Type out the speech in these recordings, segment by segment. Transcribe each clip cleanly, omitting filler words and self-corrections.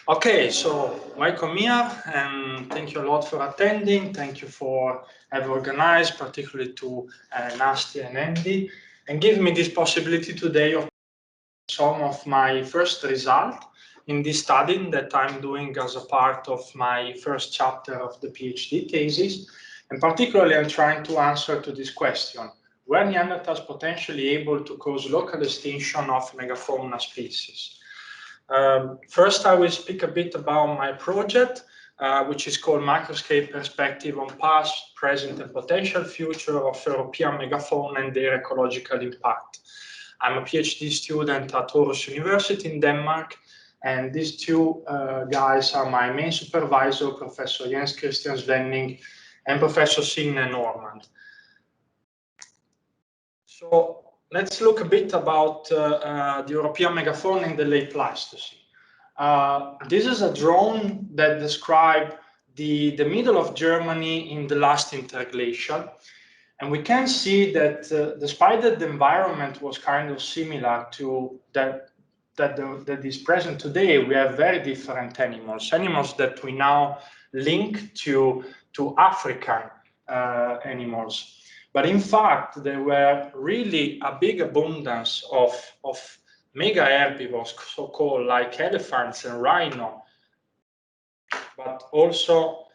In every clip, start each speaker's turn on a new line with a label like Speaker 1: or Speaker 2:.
Speaker 1: Okay, so welcome here and thank you a lot for attending. Thank you for having organized, particularly to Nasty and Andy, and give me this possibility today of some of my first result in this study that I'm doing as a part of my first chapter of the PhD thesis. And particularly, I'm trying to answer to this question: were Neanderthals potentially able to cause local extinction of megafauna species? First, I will speak a bit about my project, which is called Microscape Perspective on Past, Present, and Potential Future of European Megafauna and Their Ecological Impact. I'm a PhD student at Aarhus University in Denmark, and these two guys are my main supervisor, Professor Jens Christian Svenning and Professor Signe Normand. So let's look a bit about the European megafauna in the late Pleistocene. This is a drone that describes the middle of Germany in the last interglacial. And we can see that despite that the environment was kind of similar to that is present today, we have very different animals that we now link to African animals. But in fact, there were really a big abundance of mega herbivores, so-called, like elephants and rhino. But also,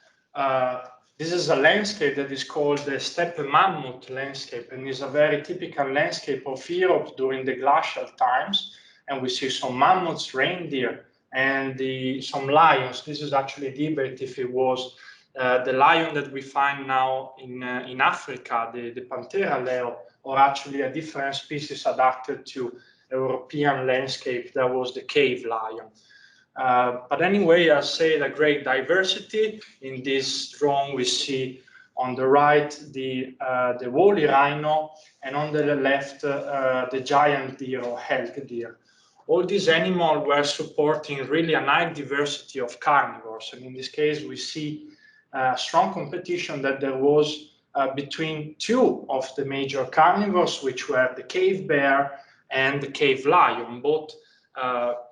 Speaker 1: this is a landscape that is called the steppe mammoth landscape, and is a very typical landscape of Europe during the glacial times. And we see some mammoths, reindeer, and some lions. This is actually a debate if it was the lion that we find now in Africa, the Panthera leo, or actually a different species adapted to European landscape that was the cave lion. But anyway, I say the great diversity. In this drone, we see on the right the woolly rhino, and on the left the giant deer or elk deer. All these animals were supporting really a high diversity of carnivores, and in this case, we see strong competition that there was between two of the major carnivores, which were the cave bear and the cave lion, both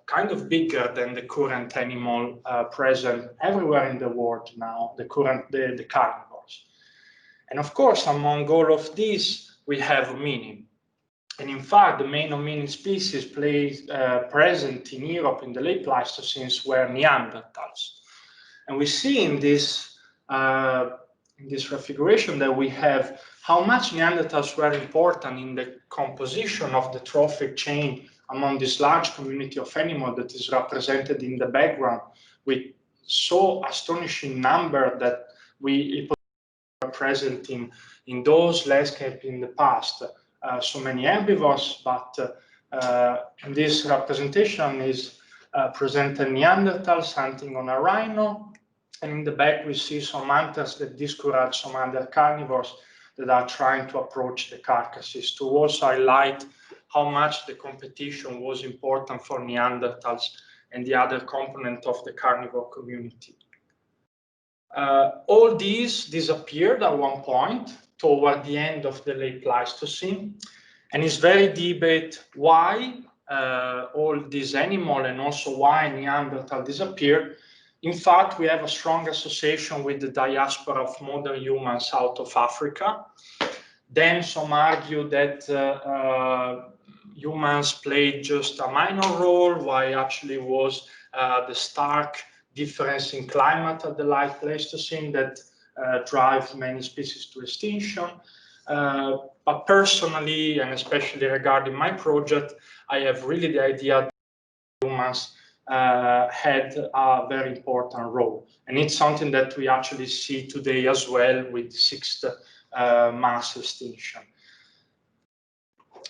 Speaker 1: kind of bigger than the current animal present everywhere in the world now, the carnivores. And of course, among all of these, we have hominin. And in fact, the main hominin species present in Europe in the late Pleistocene were Neanderthals. And we see in this configuration that we have how much Neanderthals were important in the composition of the trophic chain among this large community of animals that is represented in the background, with so astonishing number that we were present in those landscapes in the past. So many herbivores, but in this representation is presented Neanderthals hunting on a rhino, and in the back we see some hunters that discourage some other carnivores that are trying to approach the carcasses, to also highlight how much the competition was important for Neanderthals and the other component of the carnivore community. All these disappeared at one point toward the end of the late Pleistocene, and it's very debate why all these animals and also why Neanderthal disappeared. In fact, we have a strong association with the diaspora of modern humans out of Africa. Then some argue that humans played just a minor role, while actually was the stark difference in climate at the late Pleistocene that drive many species to extinction. But personally, and especially regarding my project, I have really the idea that humans had a very important role. And it's something that we actually see today as well with the sixth mass extinction.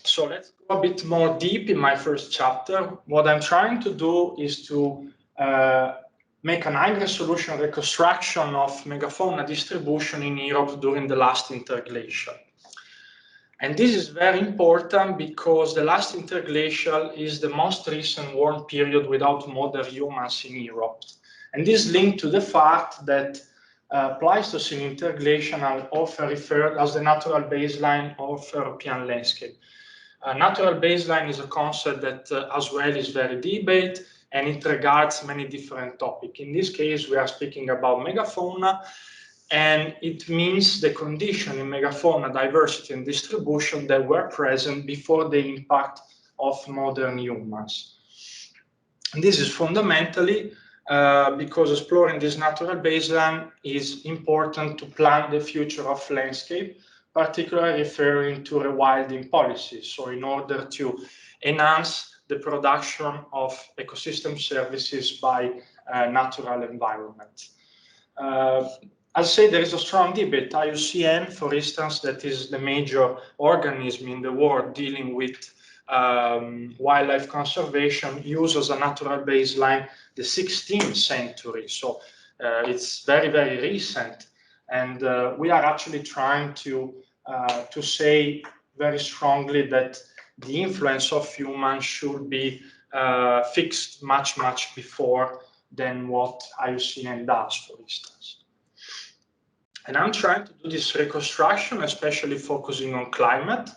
Speaker 1: So let's go a bit more deep in my first chapter. What I'm trying to do is to make an high resolution reconstruction of megafauna distribution in Europe during the last interglacial. And this is very important because the last interglacial is the most recent warm period without modern humans in Europe. And this is linked to the fact that Pleistocene interglacial are often referred as the natural baseline of European landscape. Natural baseline is a concept that as well is very debated. and it regards many different topics. In this case, we are speaking about megafauna, and it means the condition in megafauna diversity and distribution that were present before the impact of modern humans. And this is fundamentally because exploring this natural baseline is important to plan the future of landscape, particularly referring to rewilding policies. So in order to enhance the production of ecosystem services by natural environment. I'll say there is a strong debate. IUCN, for instance, that is the major organism in the world dealing with wildlife conservation, uses a natural baseline the 16th century. So it's very, very recent. And we are actually trying to say very strongly that the influence of humans should be fixed much, much before than what IUCN does, for instance. And I'm trying to do this reconstruction, especially focusing on climate.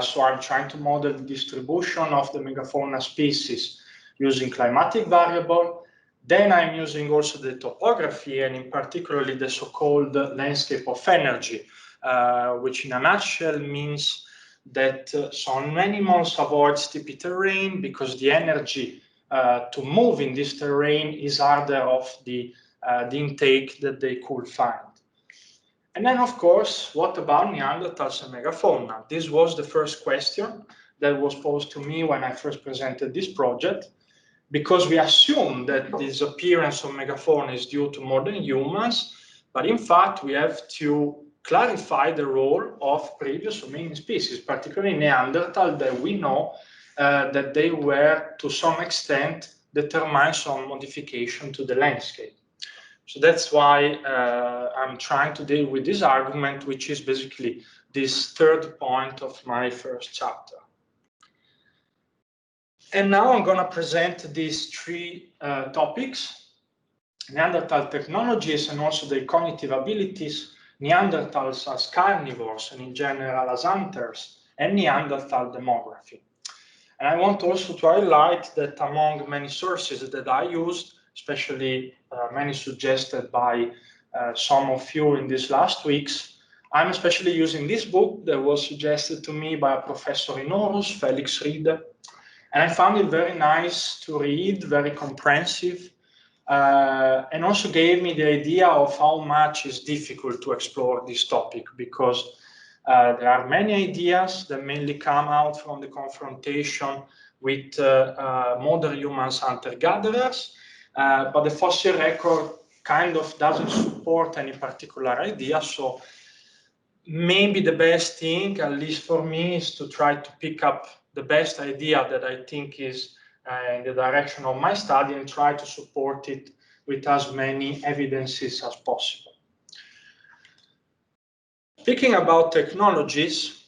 Speaker 1: So I'm trying to model the distribution of the megafauna species using climatic variable. Then I'm using also the topography, and in particularly the so-called landscape of energy, which in a nutshell means that some animals avoid steepy terrain because the energy to move in this terrain is harder of the intake that they could find. And then, of course, what about Neanderthals and megafauna? This was the first question that was posed to me when I first presented this project, because we assume that this appearance of megafauna is due to modern humans, but in fact, we have to clarify the role of previous hominin species, particularly Neanderthal, that we know that they were, to some extent, determined some modification to the landscape. So that's why I'm trying to deal with this argument, which is basically this third point of my first chapter. And now I'm going to present these three topics: Neanderthal technologies and also their cognitive abilities, Neanderthals as carnivores and in general as hunters, and Neanderthal demography. And I want also to highlight that among many sources that I used, especially many suggested by some of you in these last weeks, I'm especially using this book that was suggested to me by a professor in Aarhus, Felix Riede. And I found it very nice to read, very comprehensive, and also gave me the idea of how much it's difficult to explore this topic, because there are many ideas that mainly come out from the confrontation with modern humans hunter-gatherers, but the fossil record kind of doesn't support any particular idea. So maybe the best thing, at least for me, is to try to pick up the best idea that I think is in the direction of my study and try to support it with as many evidences as possible. Speaking about technologies,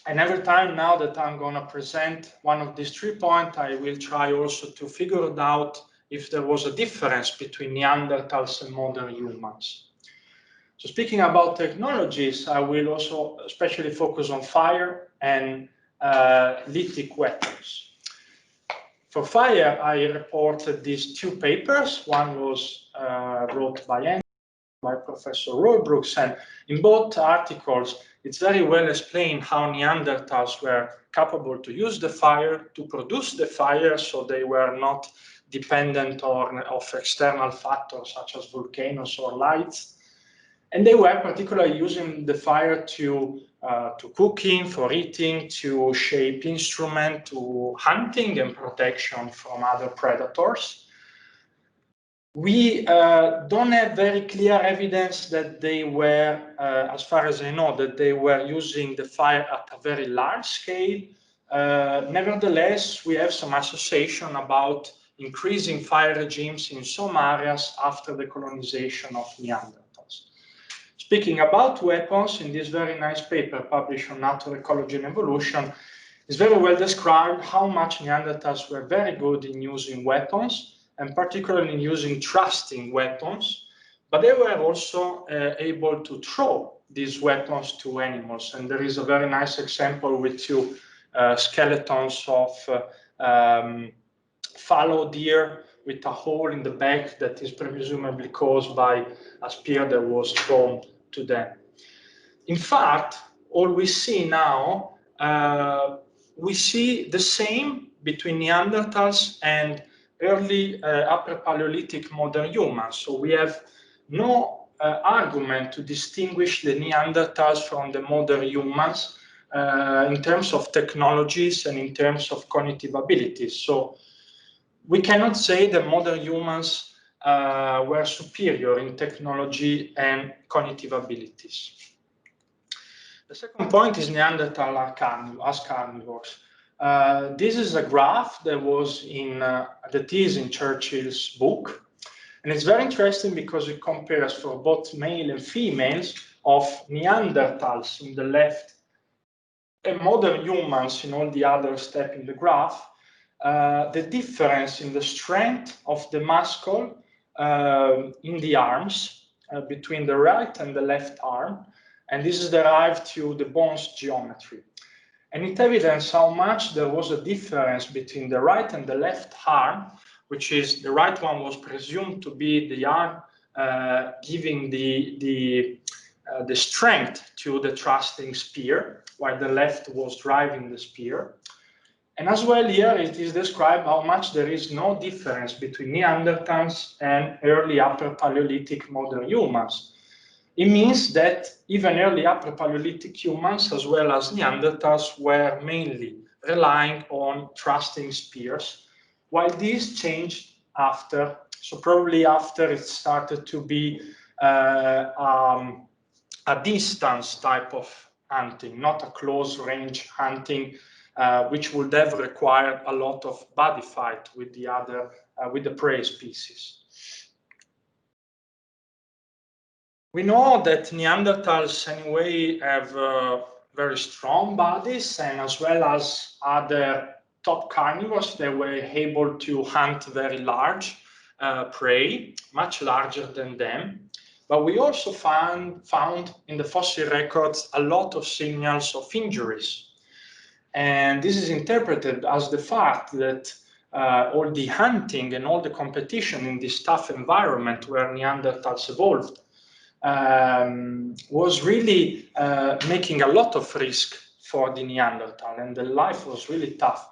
Speaker 1: and every time now that I'm going to present one of these 3 points, I will try also to figure it out if there was a difference between Neanderthals and modern humans. So speaking about technologies, I will also especially focus on fire and lithic weapons. For fire, I reported these 2 papers. One was wrote by Professor Roybrooks, and in both articles, it's very well explained how Neanderthals were capable to use the fire, to produce the fire, so they were not dependent on external factors such as volcanoes or lights. And they were particularly using the fire to cooking, for eating, to shape instrument, to hunting and protection from other predators. We don't have very clear evidence that they were, as far as I know, that they were using the fire at a very large scale. Nevertheless, we have some association about increasing fire regimes in some areas after the colonization of Neanderthals. Speaking about weapons, in this very nice paper published on Natural Ecology and Evolution, it's very well described how much Neanderthals were very good in using weapons, and particularly in using thrusting weapons, but they were also able to throw these weapons to animals. And there is a very nice example with 2 skeletons of fallow deer with a hole in the back that is presumably caused by a spear that was thrown to them. In fact, all we see now, we see the same between Neanderthals and early Upper Paleolithic modern humans. So we have no argument to distinguish the Neanderthals from the modern humans in terms of technologies and in terms of cognitive abilities. So we cannot say that modern humans were superior in technology and cognitive abilities. The second point is Neanderthal as carnivores. This is a graph that was that is in Churchill's book, and it's very interesting because it compares for both male and females of Neanderthals in the left and modern humans in all the other steps in the graph. The difference in the strength of the muscle in the arms between the right and the left arm, and this is derived to the bones geometry. And it evidences how much there was a difference between the right and the left arm, which is the right one was presumed to be the arm giving the strength to the thrusting spear, while the left was driving the spear. And as well here it is described how much there is no difference between Neanderthals and early Upper Paleolithic modern humans. It means that even early Upper Paleolithic humans, as well as Neanderthals, were mainly relying on thrusting spears, while this changed after. So probably after it started to be a distance type of hunting, not a close range hunting, which would have required a lot of body fight with the prey species. We know that Neanderthals anyway have very strong bodies, and as well as other top carnivores, they were able to hunt very large prey, much larger than them. But we also found in the fossil records a lot of signals of injuries. And this is interpreted as the fact that all the hunting and all the competition in this tough environment where Neanderthals evolved was really making a lot of risk for the Neanderthal, and the life was really tough.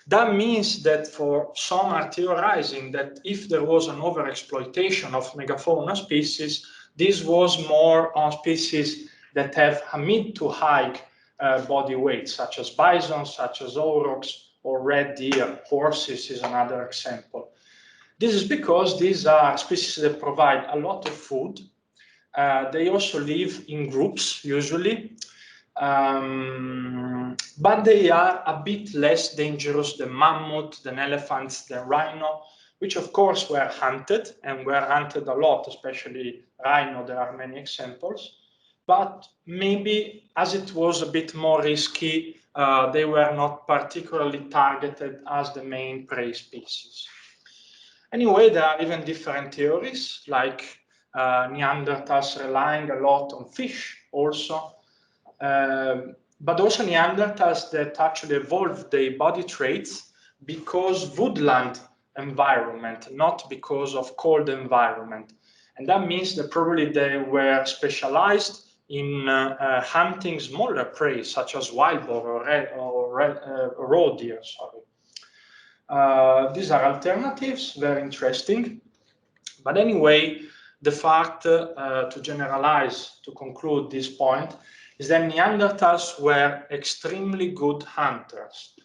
Speaker 1: That means that for some are theorizing that if there was an overexploitation of megafauna species, this was more on species that have a mid to high body weight, such as bison, such as aurochs, or red deer. Horses is another example. This is because these are species that provide a lot of food. They also live in groups, usually, but they are a bit less dangerous than mammoth, than elephants, than rhino, which of course were hunted, and were hunted a lot, especially rhino. There are many examples. But maybe as it was a bit more risky, they were not particularly targeted as the main prey species. Anyway, there are even different theories, like Neanderthals relying a lot on fish also, but also Neanderthals that actually evolved their body traits because woodland environment, not because of cold environment. And that means that probably they were specialized in hunting smaller prey, such as wild boar or roe deer. These are alternatives, very interesting. But anyway, the fact, to generalize, to conclude this point, is that Neanderthals were extremely good hunters.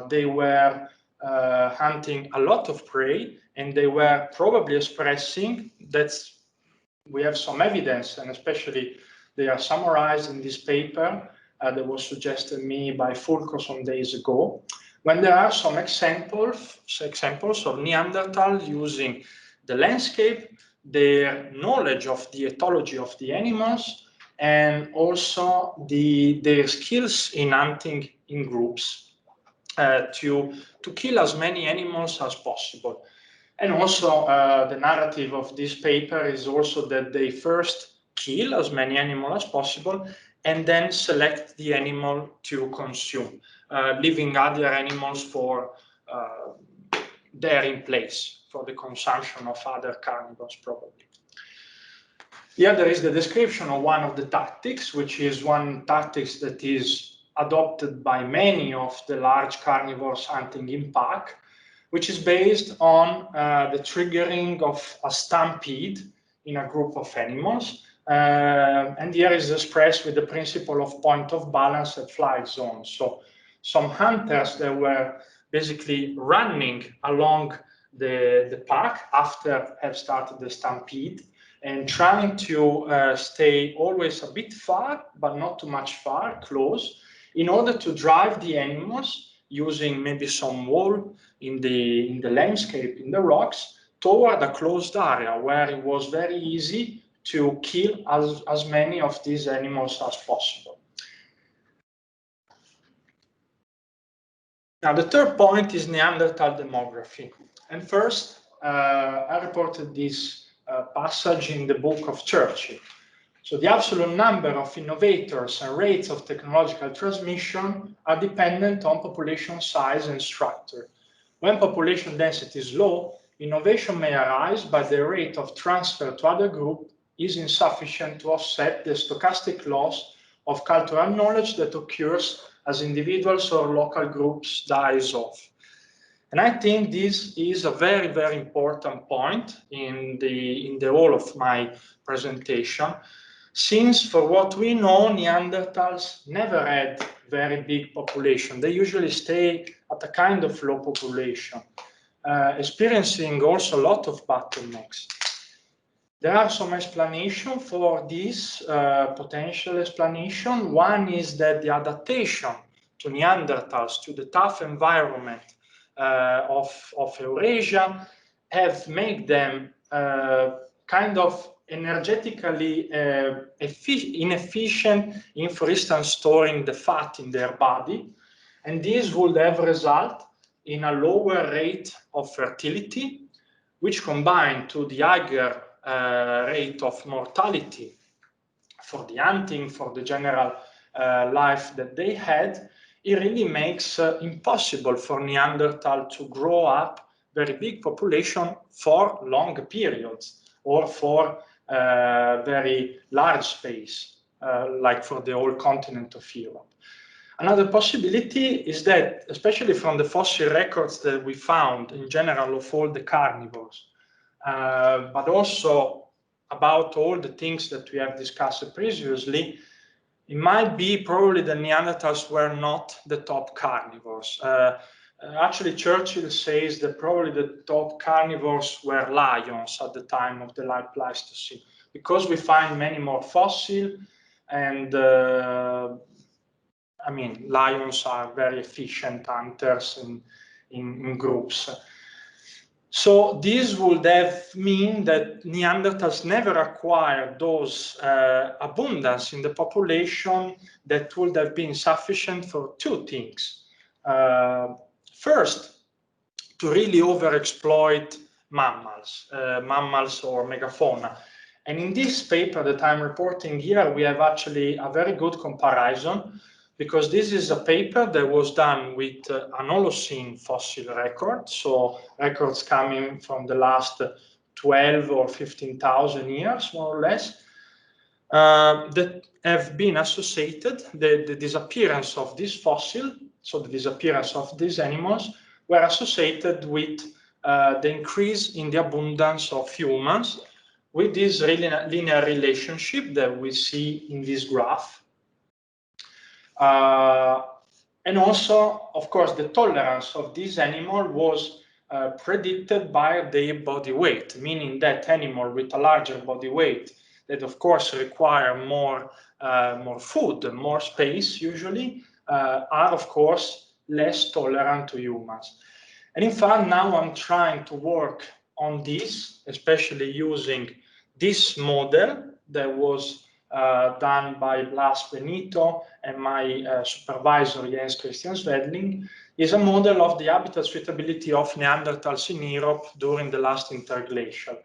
Speaker 1: They were hunting a lot of prey, and they were probably expressing, we have some evidence, and especially they are summarized in this paper that was suggested me by Fulco some days ago, when there are some examples of Neanderthal using the landscape, their knowledge of the ethology of the animals, and also their skills in hunting in groups to kill as many animals as possible. And also the narrative of this paper is also that they first kill as many animals as possible and then select the animal to consume, leaving other animals for there in place for the consumption of other carnivores, probably. Here there is the description of one of the tactics, which is one tactics that is adopted by many of the large carnivores hunting in pack, which is based on the triggering of a stampede in a group of animals. And here is expressed with the principle of point of balance at flight zone. So some hunters that were basically running along the pack after have started the stampede and trying to stay always a bit far, but not too much far, close, in order to drive the animals using maybe some wall in the landscape, in the rocks, toward a closed area where it was very easy to kill as many of these animals as possible. Now, the third point is Neanderthal demography. And first, I reported this passage in the book of Churchill. So the absolute number of innovators and rates of technological transmission are dependent on population size and structure. When population density is low, innovation may arise, but the rate of transfer to other groups is insufficient to offset the stochastic loss of cultural knowledge that occurs as individuals or local groups dies off. And I think this is a very, very important point in the whole of my presentation, since for what we know, Neanderthals never had very big population. They usually stay at a kind of low population, experiencing also a lot of bottlenecks. There are some explanations for this potential explanation. One is that the adaptation to Neanderthals to the tough environment of Eurasia have made them kind of energetically inefficient in, for instance, storing the fat in their body. And this would have result in a lower rate of fertility, which combined to the higher rate of mortality for the hunting, for the general life that they had, it really makes impossible for Neanderthal to grow up very big population for long periods or for very large space, like for the whole continent of Europe. Another possibility is that, especially from the fossil records that we found in general of all the carnivores, but also about all the things that we have discussed previously, it might be probably the Neanderthals were not the top carnivores. Actually, Churchill says that probably the top carnivores were lions at the time of the late Pleistocene, because we find many more fossils, and I mean, lions are very efficient hunters in groups. So this would have mean that Neanderthals never acquired those abundance in the population that would have been sufficient for two things. First, to really overexploit mammals or megafauna. And in this paper that I'm reporting here, we have actually a very good comparison, because this is a paper that was done with an Holocene fossil record, so records coming from the last 12 or 15,000 years, more or less, that have been associated, the disappearance of this fossil, so the disappearance of these animals, were associated with the increase in the abundance of humans, with this linear relationship that we see in this graph. And also, of course, the tolerance of this animal was predicted by their body weight, meaning that animal with a larger body weight that, of course, require more food, more space usually, are, of course, less tolerant to humans. And in fact, now I'm trying to work on this, especially using this model that was done by Blas Benito and my supervisor Jens Christian Svedling, is a model of the habitat suitability of Neanderthals in Europe during the last interglacial,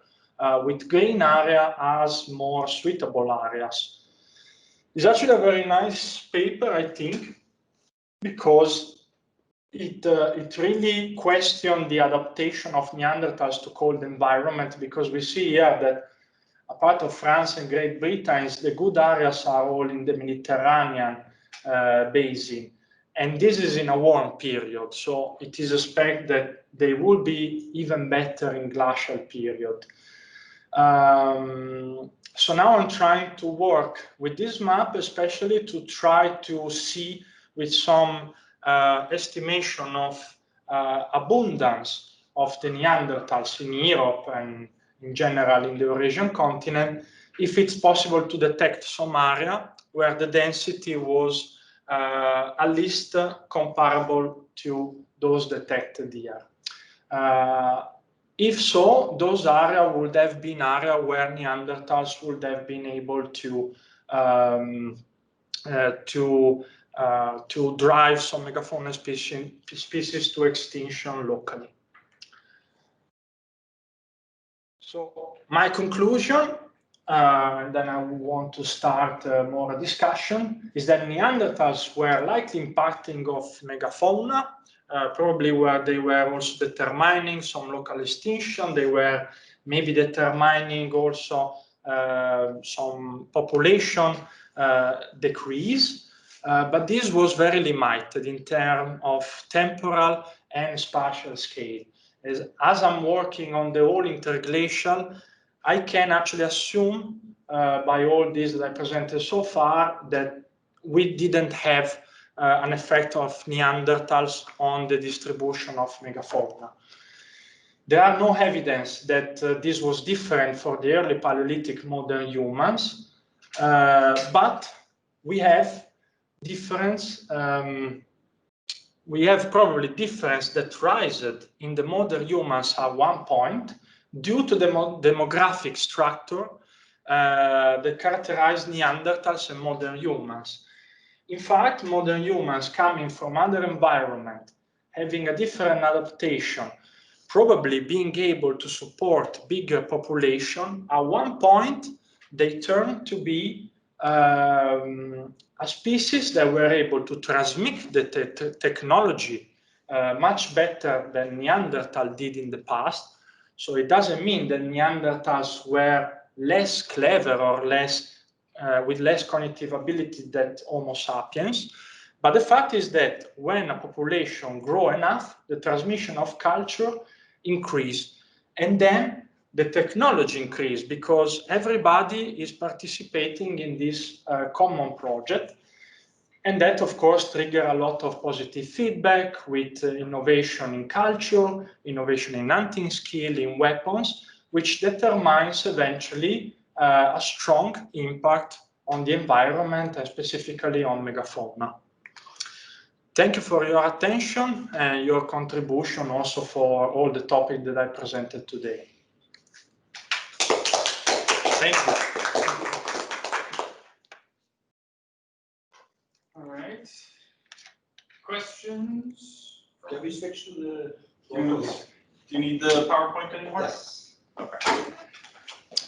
Speaker 1: with green area as more suitable areas. It's actually a very nice paper, I think, because it really questioned the adaptation of Neanderthals to cold environment, because we see here that apart of France and Great Britain, the good areas are all in the Mediterranean basin. And this is in a warm period, so it is expected that they will be even better in glacial period. So now I'm trying to work with this map, especially to try to see with some estimation of abundance of the Neanderthals in Europe and in general in the Eurasian continent, if it's possible to detect some area where the density was at least comparable to those detected here. If so, those areas would have been areas where Neanderthals would have been able to drive some megafauna species to extinction locally. So my conclusion, and then I want to start more a discussion, is that Neanderthals were likely impacting of megafauna, probably where they were also determining some local extinction. They were maybe determining also some population decrease, but this was very limited in terms of temporal and spatial scale. As I'm working on the whole interglacial, I can actually assume by all this that I presented so far that we didn't have an effect of Neanderthals on the distribution of megafauna. There are no evidence that this was different for the early Paleolithic modern humans, but we have difference. We have probably difference that rises in the modern humans at one point due to the demographic structure that characterize Neanderthals and modern humans. In fact, modern humans coming from other environment, having a different adaptation, probably being able to support bigger population, at one point they turn to be a species that were able to transmit the technology much better than Neanderthal did in the past. So it doesn't mean that Neanderthals were less clever or less with less cognitive ability than Homo sapiens. But the fact is that when a population grows enough, the transmission of culture increases. And then the technology increase because everybody is participating in this common project. And that, of course, trigger a lot of positive feedback with innovation in culture, innovation in hunting skill, in weapons, which determines eventually a strong impact on the environment and specifically on megafauna. Thank you for your attention and your contribution also for all the topics that I presented today. Thank you.
Speaker 2: All right. Questions?
Speaker 3: Can we switch to the
Speaker 2: Do you need the PowerPoint anymore?
Speaker 3: Yes.
Speaker 2: Okay.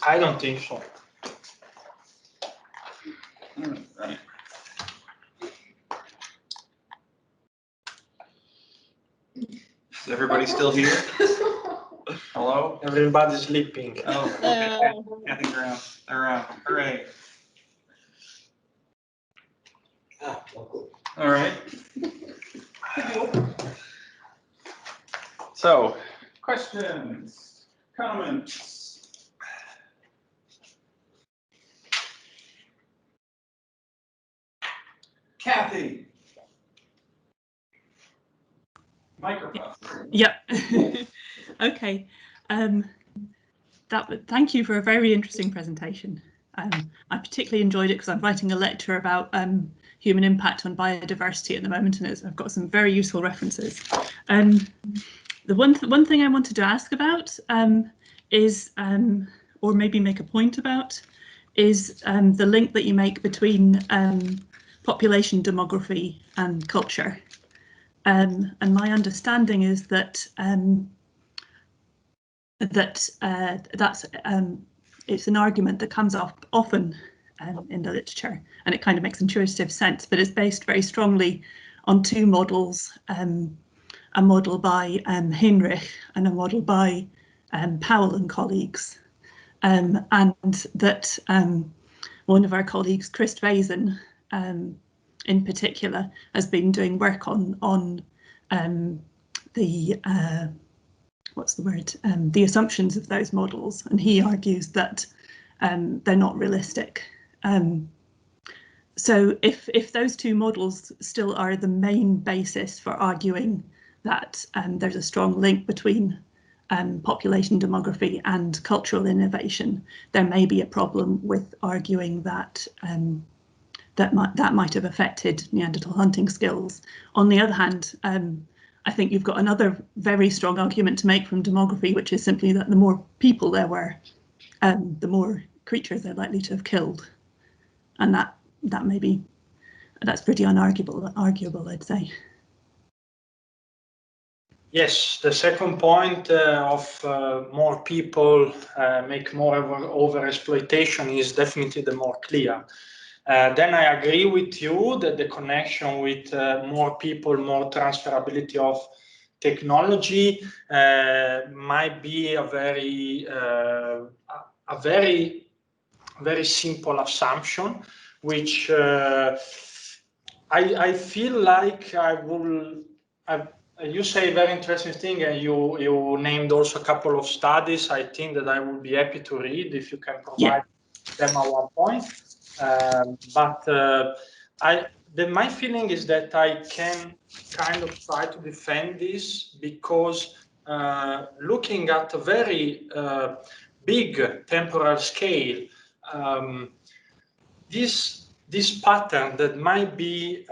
Speaker 1: I don't think so.
Speaker 2: All right. Is everybody still here? Hello?
Speaker 1: Everybody's sleeping.
Speaker 2: Oh, okay. Kathy's around. They're around. Hooray.
Speaker 3: Ah, well, cool.
Speaker 2: All right. So, questions, comments? Kathy. Microphone.
Speaker 4: Yep. Okay. Thank you for a very interesting presentation. I particularly enjoyed it because I'm writing a lecture about human impact on biodiversity at the moment, and I've got some very useful references. The one thing I wanted to ask about is, or maybe make a point about, is the link that you make between population demography and culture. And my understanding is that it's an argument that comes up often in the literature, and it kind of makes intuitive sense, but it's based very strongly on two models, a model by Heinrich and a model by Powell and colleagues, and that one of our colleagues, Chris Vazen, in particular, has been doing work on the the assumptions of those models, and he argues that they're not realistic. So if those two models still are the main basis for arguing that there's a strong link between population demography and cultural innovation, there may be a problem with arguing that that might have affected Neanderthal hunting skills. On the other hand, I think you've got another very strong argument to make from demography, which is simply that the more people there were, the more creatures they're likely to have killed, and that's pretty unarguable, I'd say.
Speaker 1: Yes, the second point of more people make more over exploitation is definitely the more clear. Then I agree with you that the connection with more people, more transferability of technology might be a very simple assumption, which I feel like you say a very interesting thing, and you named also a couple of studies. I think that I would be happy to read if you can provide them at one point. My feeling is that I can kind of try to defend this because looking at a very big temporal scale, this pattern that might be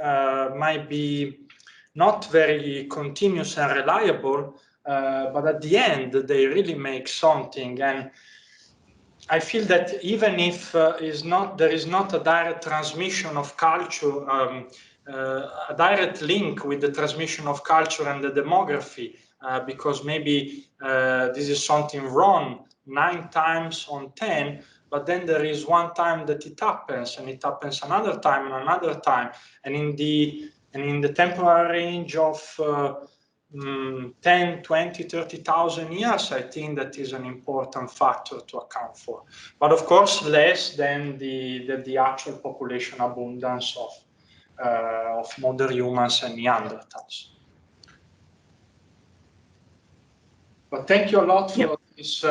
Speaker 1: not very continuous and reliable, but at the end they really make something. And I feel that even if there is not a direct transmission of culture, a direct link with the transmission of culture and the demography, because maybe this is something wrong 9 times on 10, but then there is one time that it happens, and it happens another time and another time, and in the temporal range of 10, 20, 30,000 years, I think that is an important factor to account for. But of course, less than the actual population abundance of modern humans and Neanderthals. But thank you a lot for this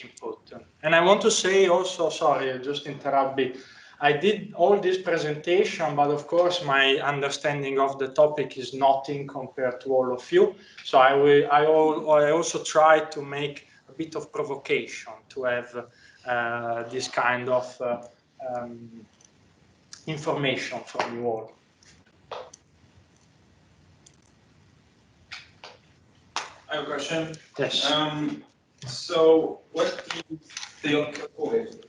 Speaker 1: input. And I want to say also, sorry, I just interrupt a bit. I did all this presentation, but of course my understanding of the topic is nothing compared to all of you. So I also try to make a bit of provocation to have this kind of information from you all.
Speaker 2: I have a question.
Speaker 1: Yes.
Speaker 2: So what do you think? What?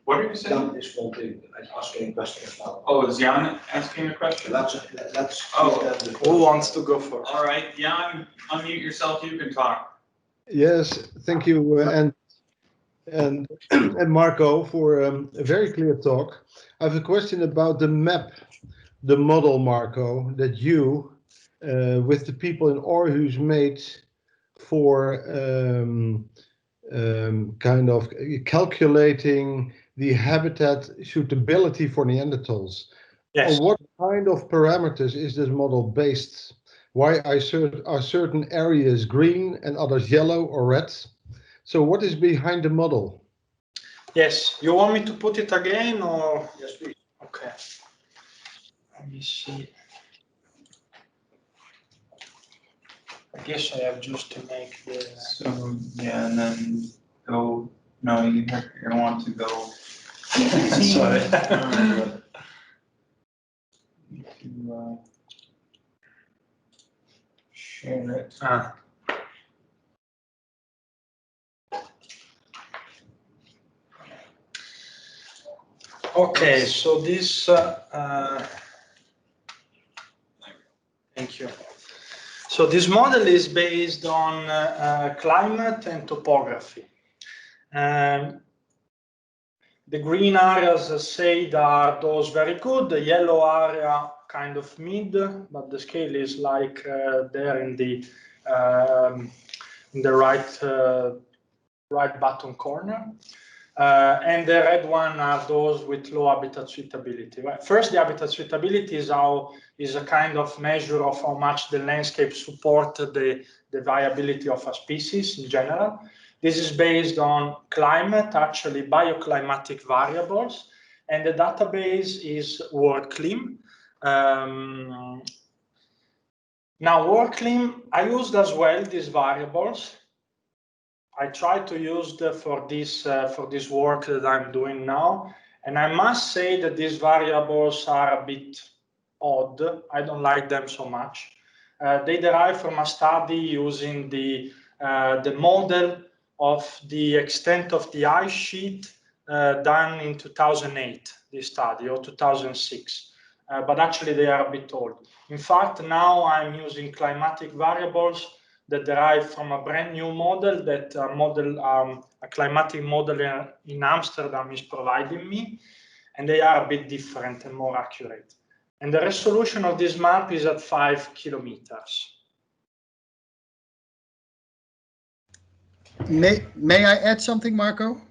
Speaker 2: What are you saying?
Speaker 3: Jan is asking a question now.
Speaker 2: Oh, is Jan asking a question?
Speaker 3: Let's
Speaker 1: Who wants to go first?
Speaker 2: All right, Jan, unmute yourself. You can talk.
Speaker 5: Yes, thank you, and Marco for a very clear talk. I have a question about the map, the model, Marco, that you, with the people in Aarhus, made for kind of calculating the habitat suitability for Neanderthals.
Speaker 1: Yes.
Speaker 5: On what kind of parameters is this model based? Why are certain areas green and others yellow or red? So what is behind the model?
Speaker 1: Yes. You want me to put it again, or?
Speaker 3: Yes, please.
Speaker 1: Okay. Let me see. I guess I have just to make the.
Speaker 2: So yeah, and then go. No, you want to go.
Speaker 1: Sorry.
Speaker 2: Share it.
Speaker 1: Okay, so this. Thank you. So this model is based on climate and topography. The green areas, as said, are those very good. The yellow area kind of mid, but the scale is like there in the right bottom corner. And the red one are those with low habitat suitability. Right? First, the habitat suitability is a kind of measure of how much the landscape support the viability of a species in general. This is based on climate, actually bioclimatic variables, and the database is WorldClim. Now, WorldClim, I used as well these variables. I try to use them for this work that I'm doing now, and I must say that these variables are a bit odd. I don't like them so much. They derive from a study using the model of the extent of the ice sheet done in 2008, this study, or 2006. But actually they are a bit old. In fact, now I'm using climatic variables that derive from a brand new model that a climatic model in Amsterdam is providing me, and they are a bit different and more accurate. And the resolution of this map is at 5 kilometers.
Speaker 6: May I add something, Marco?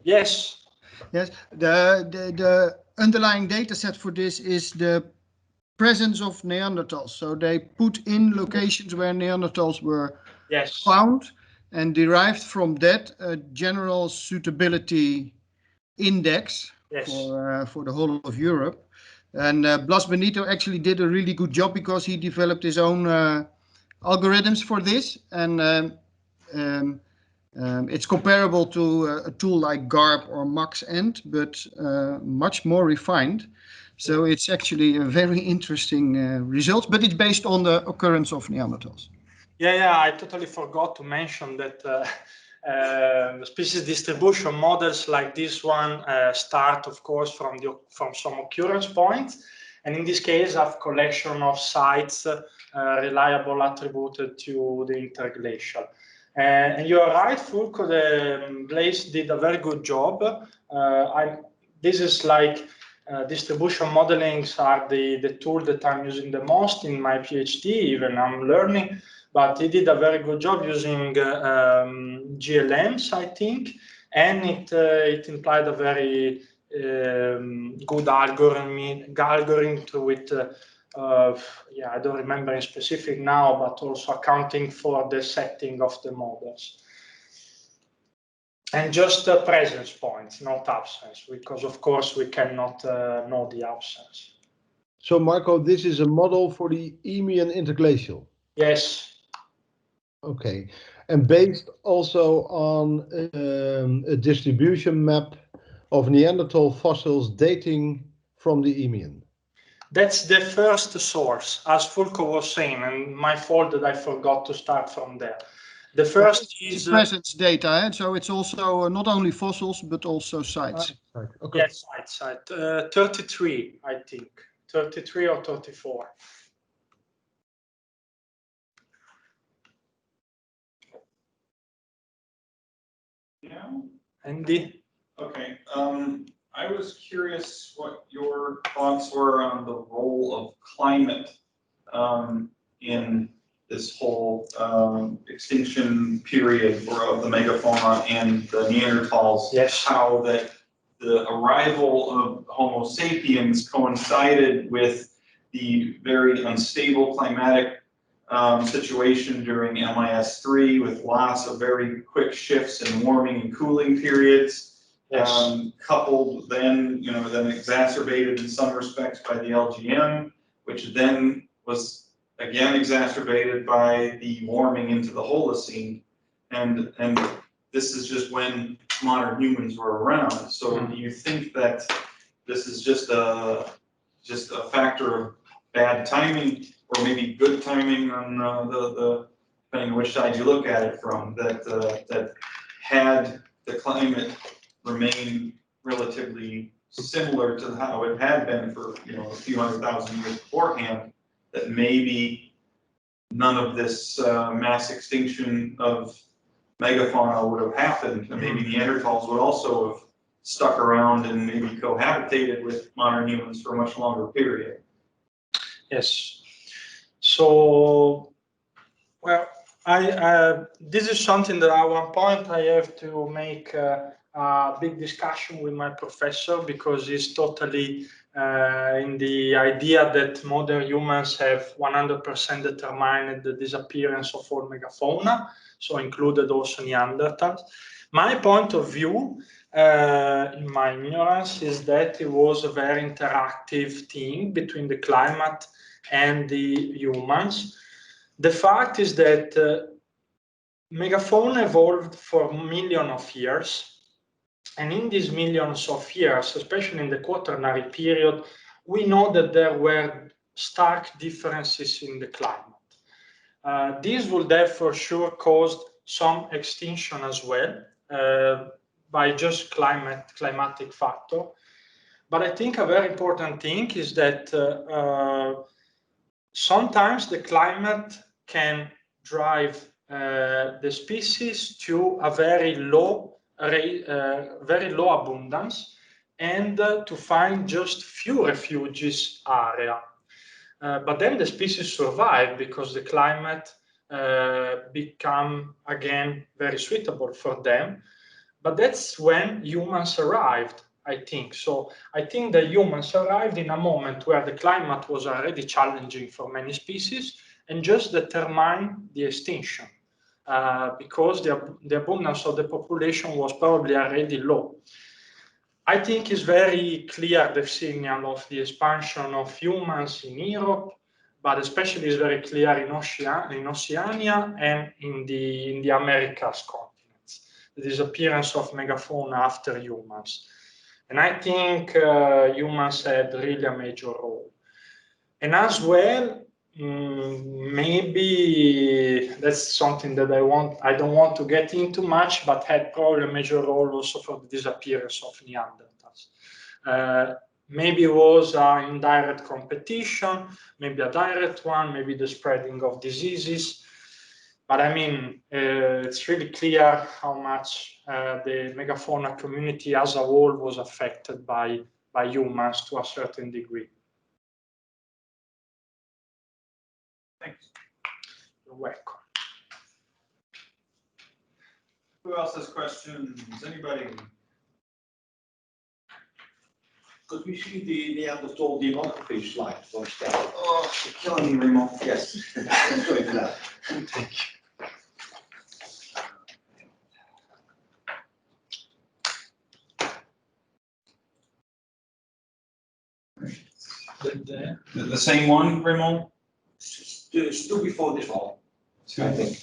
Speaker 1: Yes.
Speaker 6: Yes. The underlying data set for this is the presence of Neanderthals. So they put in locations where Neanderthals were found and derived from that a general suitability index for the whole of Europe. And Blas Benito actually did a really good job because he developed his own algorithms for this. And it's comparable to a tool like GARP or MaxEnt, but much more refined. So it's actually a very interesting result, but it's based on the occurrence of Neanderthals. Yeah,
Speaker 1: I totally forgot to mention that species distribution models like this one start, of course, from some occurrence points, and in this case, a collection of sites reliable attributed to the interglacial. And you are right, Fulco, Blaise did a very good job. This is like distribution modelings are the tool that I'm using the most in my PhD, even I'm learning, but he did a very good job using GLMs, I think, and it implied a very good algorithm with I don't remember in specific now, but also accounting for the setting of the models. And just presence points, not absence, because of course we cannot know the absence.
Speaker 5: So Marco, this is a model for the Eemian interglacial?
Speaker 1: Yes.
Speaker 5: Okay, and based also on a distribution map of Neanderthal fossils dating from the Eemian?
Speaker 1: That's the first source, as Fulco was saying, and my fault that I forgot to start from there. The first is
Speaker 6: presence data, so it's also not only fossils but also sites.
Speaker 5: Okay.
Speaker 1: Yes, site 33, I think, 33 or 34.
Speaker 2: Yeah.
Speaker 1: Andy.
Speaker 2: Okay. I was curious what your thoughts were on the role of climate in this whole extinction period of the megafauna and the Neanderthals.
Speaker 1: Yes.
Speaker 2: How that the arrival of Homo sapiens coincided with the very unstable climatic situation during MIS3 with lots of very quick shifts in warming and cooling periods. Yes. Coupled then, then exacerbated in some respects by the LGM, which then was again exacerbated by the warming into the Holocene, and this is just when modern humans were around. So do you think that this is just a factor of bad timing, or maybe good timing on the depending on which side you look at it from, that had the climate remained relatively similar to how it had been for a few 100,000 years beforehand, that maybe none of this mass extinction of megafauna would have happened, and maybe Neanderthals would also have stuck around and maybe cohabitated with modern humans for a much longer period?
Speaker 1: Yes. So, well, this is something that at one point I have to make a big discussion with my professor, because he's totally in the idea that modern humans have 100% determined the disappearance of all megafauna, so included also Neanderthals. My point of view, in my ignorance, is that it was a very interactive thing between the climate and the humans. The fact is that megafauna evolved for millions of years. And in these millions of years, especially in the Quaternary period, we know that there were stark differences in the climate. This will therefore sure cause some extinction as well, by just climatic factor. But I think a very important thing is that sometimes the climate can drive the species to a very low abundance, and to find just few refuges area. But then the species survive because the climate become again very suitable for them. But that's when humans arrived, I think. So I think the humans arrived in a moment where the climate was already challenging for many species, and just determined the extinction. Because the abundance of the population was probably already low. I think it's very clear the signal of the expansion of humans in Europe, but especially it's very clear in Oceania and in the Americas continents, the disappearance of megafauna after humans. And I think humans had really a major role. And as well, maybe that's something that I don't want to get into much, but had probably a major role also for the disappearance of Neanderthals. Maybe it was an indirect competition, maybe a direct one, maybe the spreading of diseases. But I mean, it's really clear how much the megafauna community as a whole was affected by humans to a certain degree.
Speaker 2: Thanks.
Speaker 1: You're welcome.
Speaker 2: Who else has questions? Anybody?
Speaker 3: Could we see the Neanderthal demography slide for a step?
Speaker 2: Oh, you're killing me, Remo.
Speaker 3: Yes. Sorry for that.
Speaker 2: Thank you. The same one, Remo?
Speaker 3: Still before this one, I think.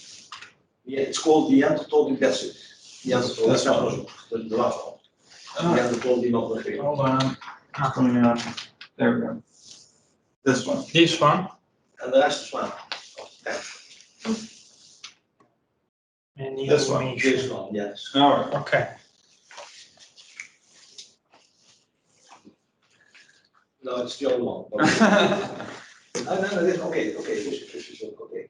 Speaker 3: Yeah, it's called the Neanderthal. That's it. Neanderthal.
Speaker 2: That's
Speaker 3: one. The last one. Neanderthal demography.
Speaker 2: Hold on. Coming on. There we go. This one.
Speaker 1: This one.
Speaker 3: And the rest is one.
Speaker 2: This one.
Speaker 3: This one, yes.
Speaker 2: All right.
Speaker 1: Okay.
Speaker 3: No, it's the other one. No, this, okay, this is okay.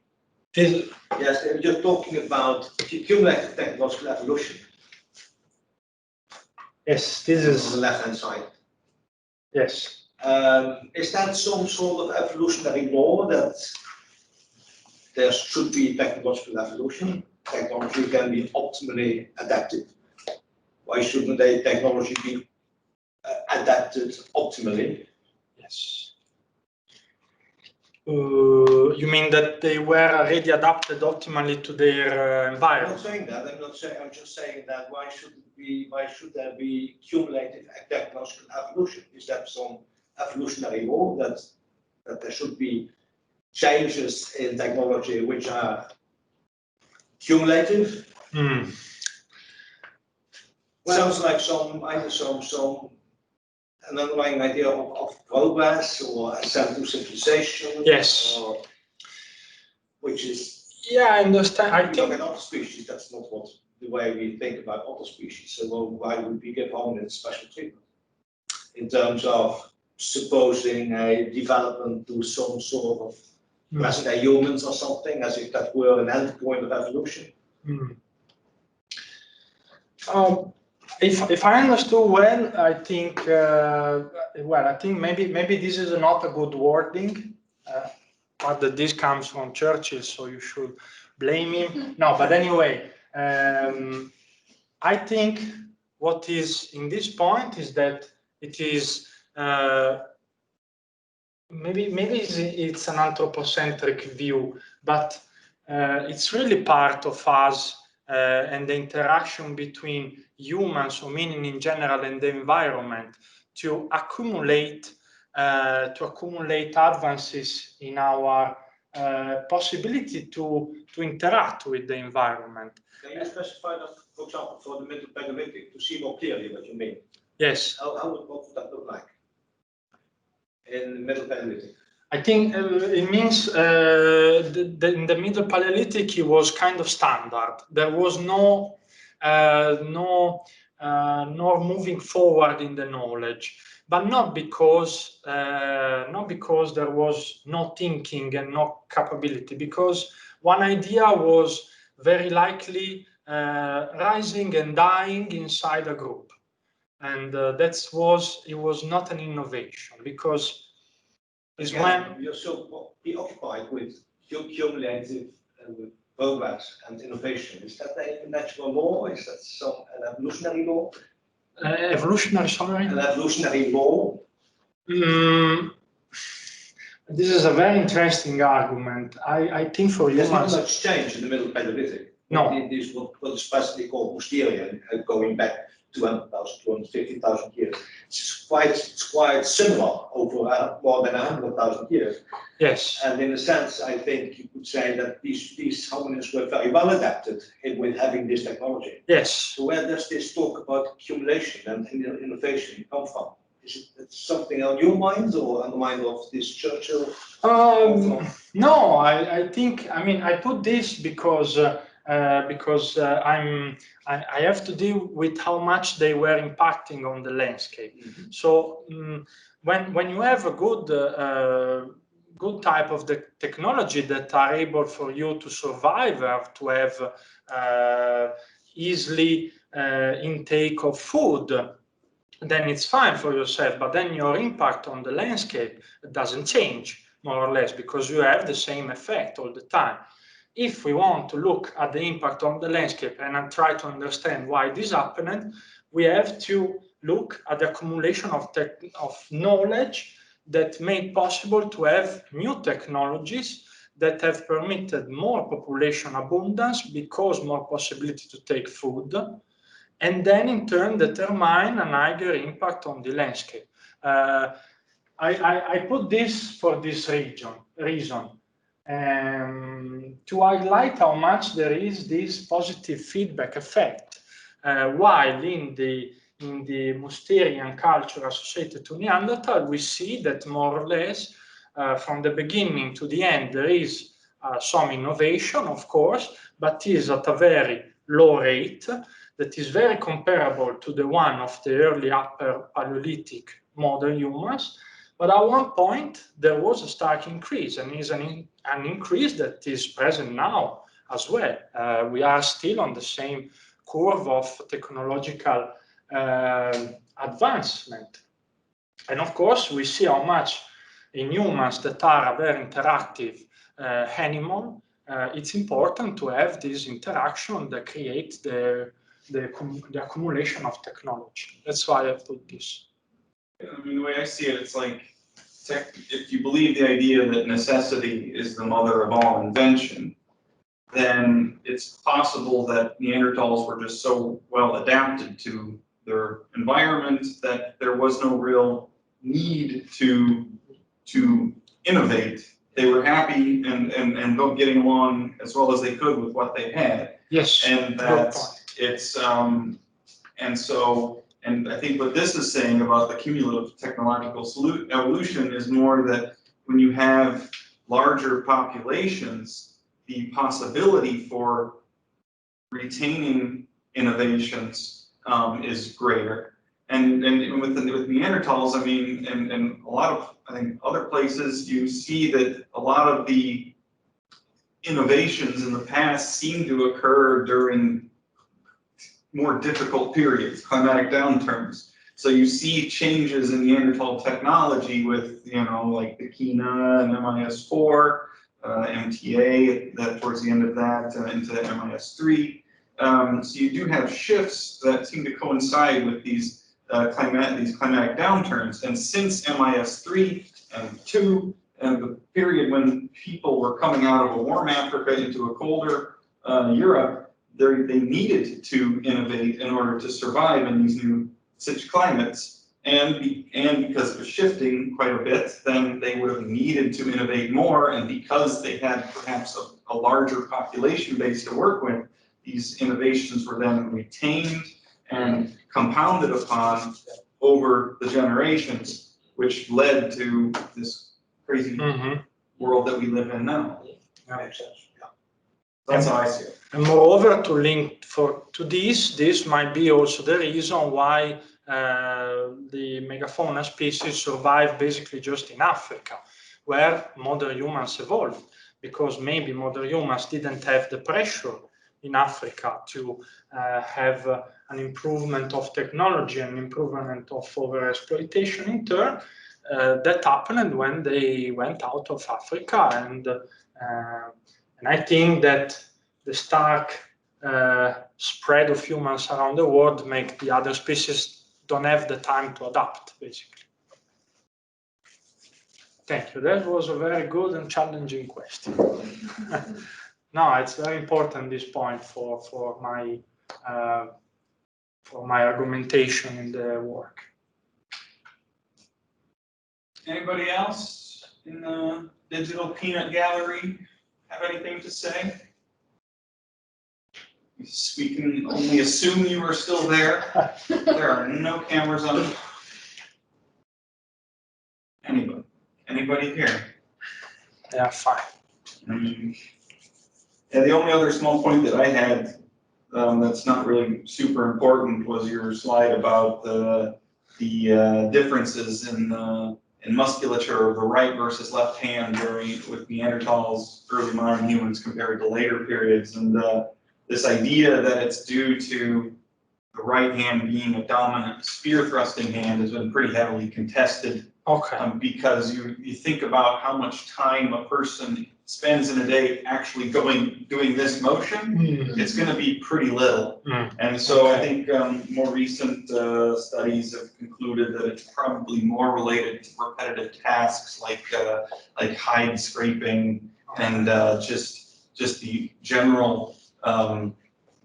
Speaker 1: This,
Speaker 3: Yes, you're talking about cumulative technological evolution.
Speaker 1: yes, this is
Speaker 3: on the left-hand side.
Speaker 1: Yes.
Speaker 3: Is that some sort of evolutionary law that there should be technological evolution? Technology can be optimally adapted. Why shouldn't technology be adapted optimally?
Speaker 1: Yes. You mean that they were already adapted optimally to their environment?
Speaker 3: I'm not saying that. I'm just saying that why should there be cumulative technological evolution? Is that some evolutionary law that there should be changes in technology which are cumulative? Sounds like an underlying idea of progress or ascent to civilization.
Speaker 1: Yes.
Speaker 3: Which is,
Speaker 1: yeah, I understand. I
Speaker 3: think
Speaker 1: think
Speaker 3: other species, that's not the way we think about other species. So why would we give hominids special treatment in terms of supposing a development to some sort of present-day humans or something, as if that were an end point of evolution?
Speaker 1: If I understood well, I think I think maybe this is not a good wording. but this comes from Churchill, so you should blame him. No, but anyway, I think what is in this point is that it is maybe it's an anthropocentric view, but it's really part of us and the interaction between humans, or meaning in general, and the environment to accumulate advances in our possibility to interact with the environment.
Speaker 3: Can you specify that, for example, for the Middle Paleolithic, to see more clearly what you mean?
Speaker 1: Yes.
Speaker 3: What would that look like in the Middle Paleolithic?
Speaker 1: I think it means in the Middle Paleolithic it was kind of standard. There was no moving forward in the knowledge, but not because there was no thinking and no capability. Because one idea was very likely rising and dying inside a group, and it was not an innovation, because
Speaker 3: you're so preoccupied with cumulative progress and innovation. Is that a natural law? Is that an evolutionary law?
Speaker 1: Evolutionary, sorry?
Speaker 3: An evolutionary law?
Speaker 1: This is a very interesting argument. I think for
Speaker 3: There's
Speaker 1: humans...
Speaker 3: not much change in the Middle Paleolithic.
Speaker 1: No.
Speaker 3: It is what is specially called posterior, going back 200,000, 250,000 years. It's quite similar over more than 100,000 years.
Speaker 1: Yes.
Speaker 3: And in a sense, I think you could say that these hominins were very well adapted with having this technology.
Speaker 1: Yes.
Speaker 3: So where does this talk about accumulation and innovation come from? Is it something on your mind or on the mind of this Churchill?
Speaker 1: No, I think, I mean, I put this because I have to deal with how much they were impacting on the landscape. Mm-hmm. So when you have a good type of the technology that are able for you to survive, to have easily intake of food, then it's fine for yourself, but then your impact on the landscape doesn't change, more or less, because you have the same effect all the time. If we want to look at the impact on the landscape and try to understand why this happened, we have to look at the accumulation of knowledge that made possible to have new technologies that have permitted more population abundance, because more possibility to take food, and then in turn determine a higher impact on the landscape. I put this for this reason, to highlight how much there is this positive feedback effect, while in the Mousterian culture associated to Neanderthal, we see that more or less from the beginning to the end there is some innovation, of course, but is at a very low rate that is very comparable to the one of the early Upper Paleolithic modern humans. But at one point, there was a stark increase, and is an increase that is present now as well. We are still on the same curve of technological advancement. And of course, we see how much in humans that are a very interactive animal, it's important to have this interaction that creates the accumulation of technology. That's why I put this.
Speaker 2: I mean, the way I see it, it's like, if you believe the idea that necessity is the mother of all invention, then it's possible that Neanderthals were just so well adapted to their environment that there was no real need to innovate. They were happy and getting along as well as they could with what they had.
Speaker 1: Yes.
Speaker 2: And that it's and I think what this is saying about the cumulative technological evolution is more that when you have larger populations, the possibility for retaining innovations is greater. And with Neanderthals, I mean, and a lot of, I think, other places, you see that a lot of the innovations in the past seem to occur during more difficult periods, climatic downturns. So you see changes in Neanderthal technology with, you know, like the Kina and MIS4, MTA that towards the end of that into MIS3. So you do have shifts that seem to coincide with these climatic downturns. And since MIS3 and 2 and the period when people were coming out of a warm Africa into a colder Europe, they needed to innovate in order to survive in these new such climates, and because it was shifting quite a bit, then they would have needed to innovate more, and because they had perhaps a larger population base to work with, these innovations were then retained and compounded upon over the generations, which led to this crazy world that we live in now. That's how I see it.
Speaker 1: And moreover, to link to this might be also the reason why the megafauna species survive basically just in Africa, where modern humans evolved, because maybe modern humans didn't have the pressure in Africa to have an improvement of technology and improvement of overexploitation in turn. That happened when they went out of Africa, and I think that the stark spread of humans around the world make the other species don't have the time to adapt, basically. Thank you. That was a very good and challenging question. No, it's very important, this point for my argumentation in the work.
Speaker 2: Anybody else in the digital peanut gallery have anything to say? We can only assume you are still there. There are no cameras on. Anybody here?
Speaker 1: Yeah, fine.
Speaker 2: Yeah, the only other small point that I had that's not really super important was your slide about the differences in musculature of the right versus left hand with Neanderthals, early modern humans compared to later periods, and this idea that it's due to the right hand being a dominant spear thrusting hand has been pretty heavily contested.
Speaker 1: Okay.
Speaker 2: Because you think about how much time a person spends in a day actually doing this motion, it's going to be pretty little. And so I think more recent studies have concluded that it's probably more related to repetitive tasks like hide scraping and just the general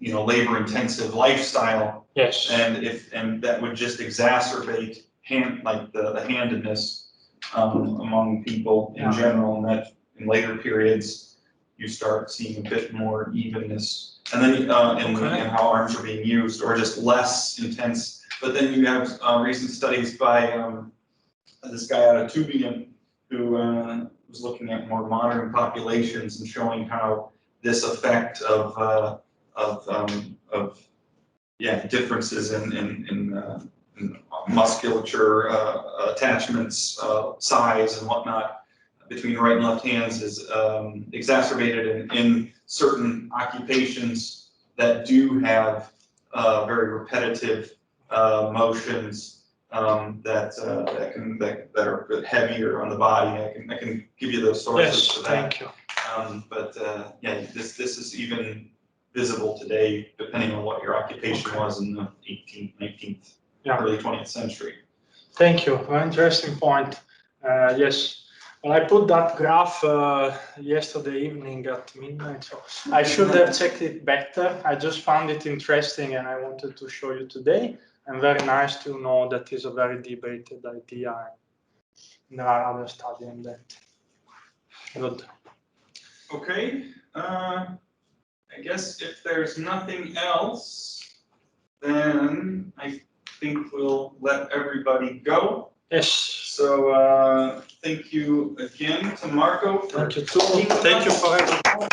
Speaker 2: labor-intensive lifestyle.
Speaker 1: Yes.
Speaker 2: And that would just exacerbate the handedness among people in general, and that in later periods you start seeing a bit more evenness, and then in how arms are being used, or just less intense. But then you have recent studies by this guy out of Tübingen who was looking at more modern populations and showing how this effect of differences in musculature, attachments, size, and whatnot between right and left hands is exacerbated in certain occupations that do have very repetitive motions that are a bit heavier on the body. I can give you those sources for that.
Speaker 1: Thank you.
Speaker 2: This is even visible today, depending on what your occupation was in the 18th, 19th. Early 20th century.
Speaker 1: Thank you. Very interesting point. Yes. Well, I put that graph yesterday evening at midnight, so I should have checked it better. I just found it interesting and I wanted to show you today. And very nice to know that is a very debated idea. And there are other studies on that. Good.
Speaker 2: Okay. I guess if there's nothing else, then I think we'll let everybody go.
Speaker 1: Yes.
Speaker 2: So thank you again to Marco.
Speaker 1: Thank you too. Thank you for everything.